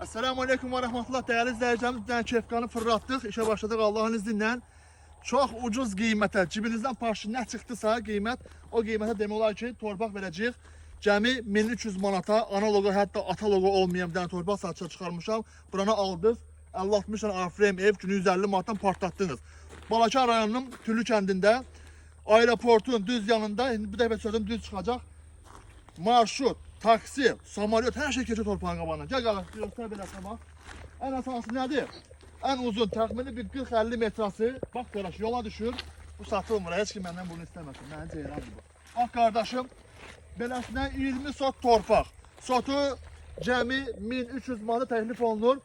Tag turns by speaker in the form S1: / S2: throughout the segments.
S1: Esselamu Aleyküm ve Rahmetullah. Değerli izleyicilerimiz, bir tane kefkanı fırlattık. İşe başladık Allah'ın izniyle. Çok ucuz qiymətə, cibinizdən parça nə çıxdısa qiymət, o qiymətə demək olar ki, torpaq verəcəyik. Cəmi 1300 manata, analogu hətta atalogu olmayan bir tane torpaq satışa çıxarmışam. Buranı aldınız, 50-60 tane A-frame ev günü 150 manatdan partlatdınız. Balakar rayonunun Tüllü kəndində, aeroportun düz yanında, bu dəfə sözüm düz çıxacaq. Marşrut, taksi, samaryot, her şey keçir torpağın qabağından. Gəl qardaş, göstər beləsə bax. Ən əsası nədir? En uzun təxmini bir 40-50 metresi. Bak kardeş yola düşür. Bu satılmır. Hiç kim benden bunu istemesin. Mənim ceyranım bu. Bak kardeşim. Beləsindən 20 sot torpaq. Sotu cəmi 1300 manata təklif olunur.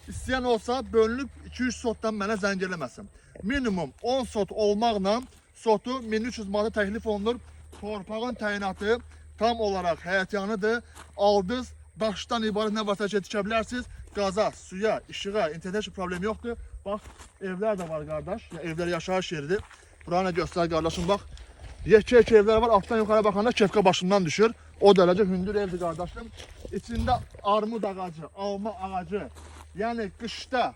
S1: İsteyen olsa bölünüb 200 sotdan mənə zəng eləməsin. Minimum 10 sot olmaqla sotu 1300 manata təklif olunur. Torpağın təyinatı tam olarak həyətyanıdır. Aldız, daşdan ibarət nə varsa tikə bilərsiniz. Qaza, suya, işığa, internete problemi yoktu. Bak evler de var kardeş. Ya, evler yaşayış yeridir. Buraya göster kardeşim bak. Yekek evler var. Alttan yukarı bakanda kefka başından düşür. O derece hündür evdir kardeşim. İçinde armud ağacı, alma ağacı. Yani kışta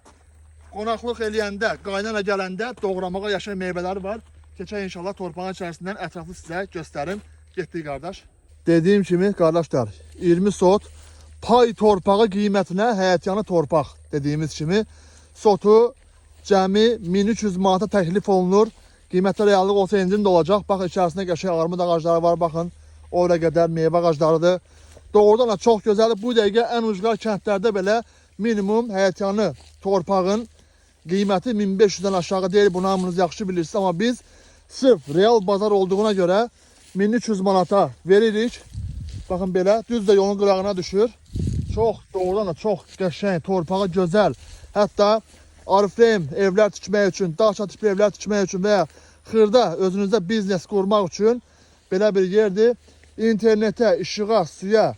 S1: qonaqlıq eləyəndə, qaynana gələndə doğramağa yaşayan meyveler var. Keçək inşallah torpağın içerisinden etraflı size gösterim. Getdik kardeş. Dediğim kimi kardeşler 20 sot pay torpağı qiymətinə həyətyanı torpaq dediyimiz kimi sotu cəmi 1300 manata təklif olunur. Qiymətdə reallıq olsa incin də olacaq. Baxın içərisində qəşəng armud ağacları var. Baxın oraya qədər meyvə ağaclarıdır. Doğrudan da çox gözəldir. Bu dəqiqə ən ucqar kəndlərdə belə minimum həyətyanı torpağın qiyməti 1500-dən aşağı deyil. Bunu hamınız yaxşı bilirsiniz. Amma biz sırf real bazar olduğuna görə 1300 manata veririk. Bakın belə düz də yolun qırağına düşür. Çox doğrudan da çox qəşəng, torpağı gözəl. Hətta ariflame evlər tikmək üçün, daşa tipli evlər tikmək üçün və ya xırda özünüzdə biznes qurmaq üçün belə bir yerdir. İnternetə, işığa, suya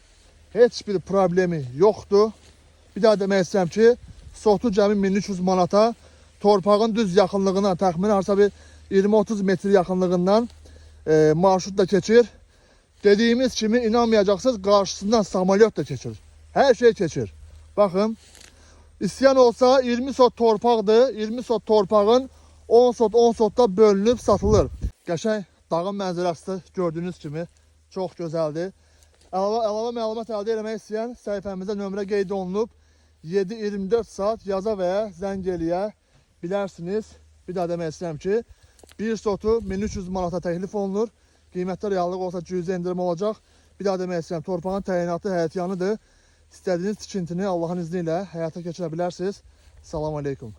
S1: heç bir problemi yoxdur. Bir daha demək istəyirəm ki, sotu cəmi 1300 manata, torpağın düz yaxınlığına, təxmini harsa bir 20-30 metr yaxınlığından marşrut da keçir. Dediğimiz kimi inanmayacaksınız, karşısından samalyot da keçir. Her şey keçir. Bakın. İsteyen olsa 20 sot torpaqdır. 20 sot torpağın 10 sotda bölünüb satılır. Qəşəng dağın mənzərəsi gördüğünüz kimi çox gözəldir. Əlavə məlumat əldə etmək istəyən səhifəmizdə nömrə qeyd olunub. 7-24 saat yaza və ya zəng eləyə bilərsiniz. Bir daha demək istəyirəm ki, bir sotu 1300 manata təklif olunur. Qiymətdə reallıq olsa cüzi indirim olacaq. Bir daha demək istəyirəm, torpağın təyinatı həyətyanıdır. İstədiyiniz tikintini Allahın izniyle həyata keçirə bilərsiniz. Salam aleykum.